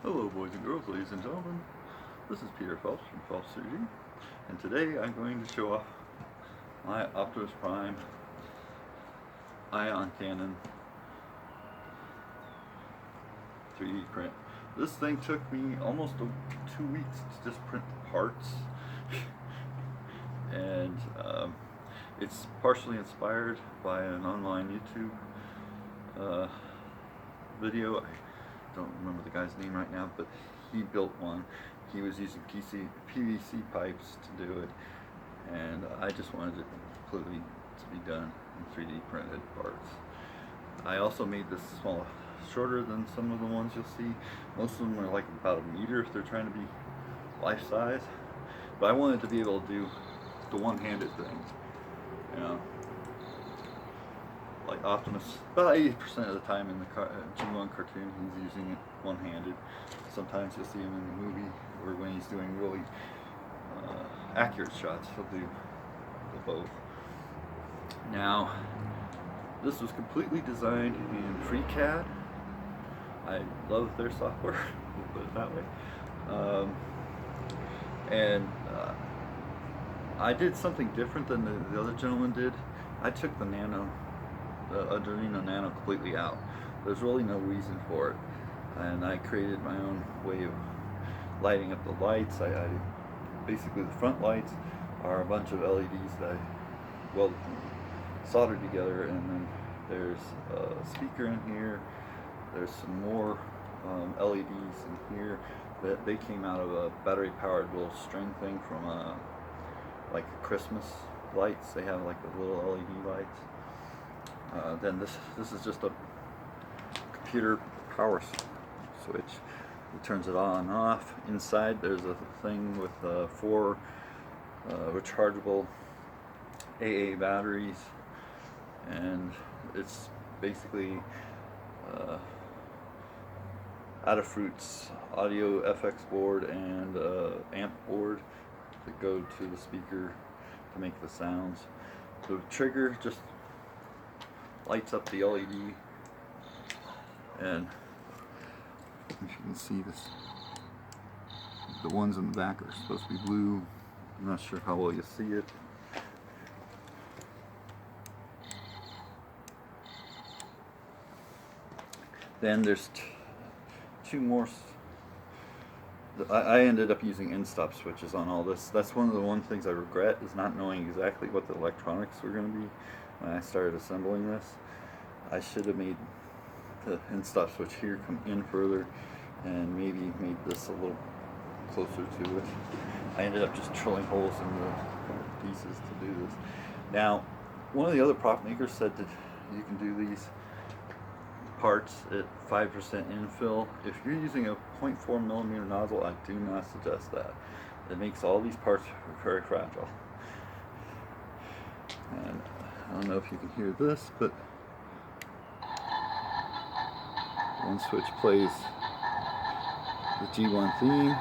Hello boys and girls, ladies and gentlemen. This is Peter Phelps from Phelps3D, and today I'm going to show off my Optimus Prime ion cannon 3D print. This thing took me almost 2 weeks to just print the parts, and it's partially inspired by an online YouTube video. I don't remember the guy's name right now, but he built one. He was using PVC pipes to do it, and I just wanted it completely to be done in 3D printed parts. I also made this shorter than some of the ones you'll see. Most of them are like about a meter if they're trying to be life size, but I wanted to be able to do the one-handed thing, you know. Like Optimus, about 80% of the time in the G1 cartoon, he's using it one-handed. Sometimes you'll see him in the movie, or when he's doing really accurate shots, he'll do the both. Now, this was completely designed in FreeCAD. I love their software, we'll put it that way. I did something different than the other gentleman did. I took the Adrenal Nano completely out. There's really no reason for it, and I created my own way of lighting up the lights. I basically, the front lights are a bunch of LEDs that I soldered together, and then there's a speaker in here. There's some more LEDs in here that they came out of a battery powered little string thing from like Christmas lights. They have like the little LED lights. Then this is just a computer power switch. It turns it on and off. Inside there's a thing with 4 rechargeable AA batteries, and it's basically Adafruit's audio FX board and amp board that go to the speaker to make the sounds. The trigger just lights up the LED, and if you can see this, the ones in the back are supposed to be blue. I'm not sure how well you see it. Then there's 2 more. I ended up using end-stop switches on all this. That's one of the things I regret, is not knowing exactly what the electronics were going to be when I started assembling this. I should have made the end-stop switch here come in further, and maybe made this a little closer to it. I ended up just drilling holes in the pieces to do this. Now, one of the other prop makers said that you can do these parts at 5% infill. If you're using a 0.4mm nozzle, I do not suggest that. It makes all these parts very fragile. And I don't know if you can hear this, but one switch plays the G1 theme.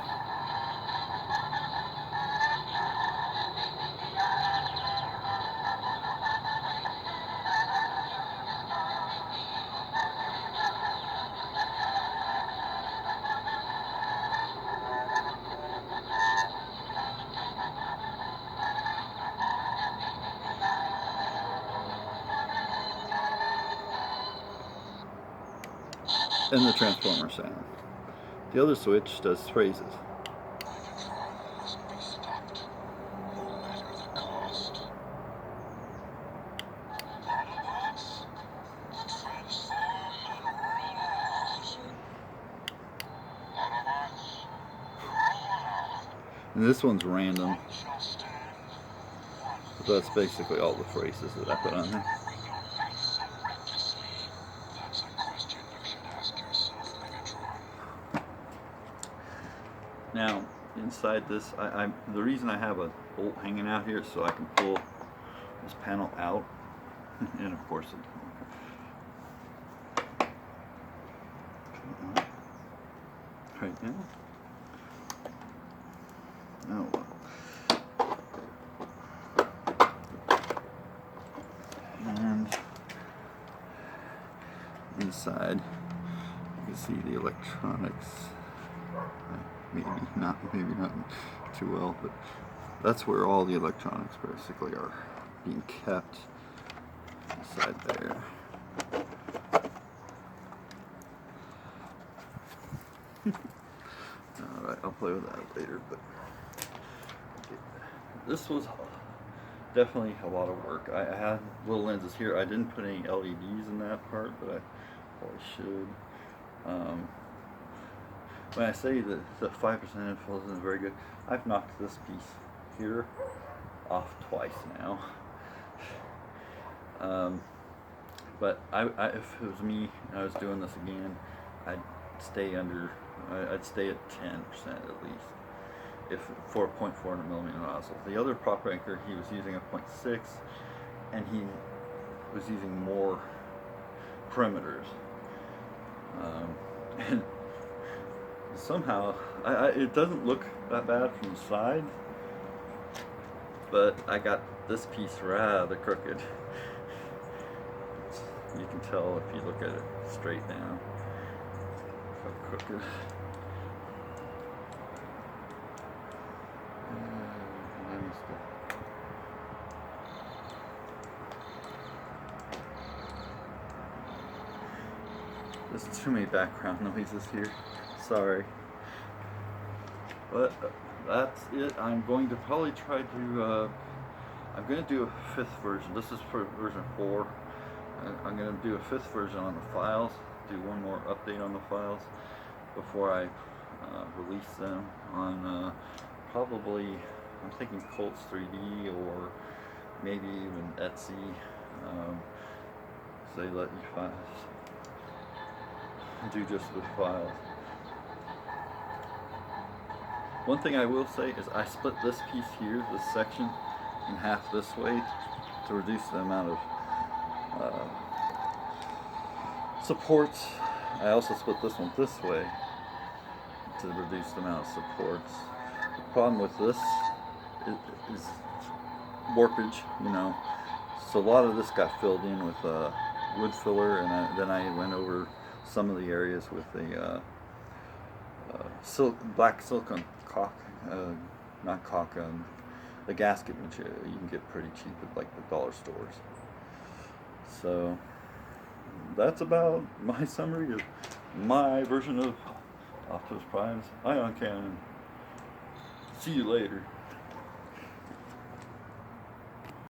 And the transformer sound. The other switch does phrases. And this one's random, but that's basically all the phrases that I put on there. Now, inside this, the reason I have a bolt hanging out here is so I can pull this panel out, and of course right now. Oh, and inside you can see the electronics Maybe not too well, but that's where all the electronics basically are being kept inside there. Alright, I'll play with that later, but this was definitely a lot of work. I had little lenses here. I didn't put any LEDs in that part, but I probably should. When I say that the 5% infill isn't very good, I've knocked this piece here off twice now. But if it was me and I was doing this again, I'd stay at 10% at least, if for a 0.4 millimeter nozzle. The other prop anchor, he was using a 0.6, and he was using more perimeters. And somehow, it doesn't look that bad from the side, but I got this piece rather crooked. You can tell if you look at it straight down how crooked. There's too many background noises here. Sorry. But that's it. I'm going to probably try to, I'm going to do a 5th version. This is for version 4. I'm going to do a 5th version on the files, do one more update on the files before I release them on probably, I'm thinking Phelps3D or maybe even Etsy. So they let you do just the files. One thing I will say is I split this piece here, this section, in half this way to reduce the amount of supports. I also split this one this way to reduce the amount of supports. The problem with this is warpage, you know. So a lot of this got filled in with wood filler, and then I went over some of the areas with the black silicone caulk, not caulk, the gasket material you can get pretty cheap at like the dollar stores. So that's about my summary of my version of Optimus Prime's Ion Cannon. See you later.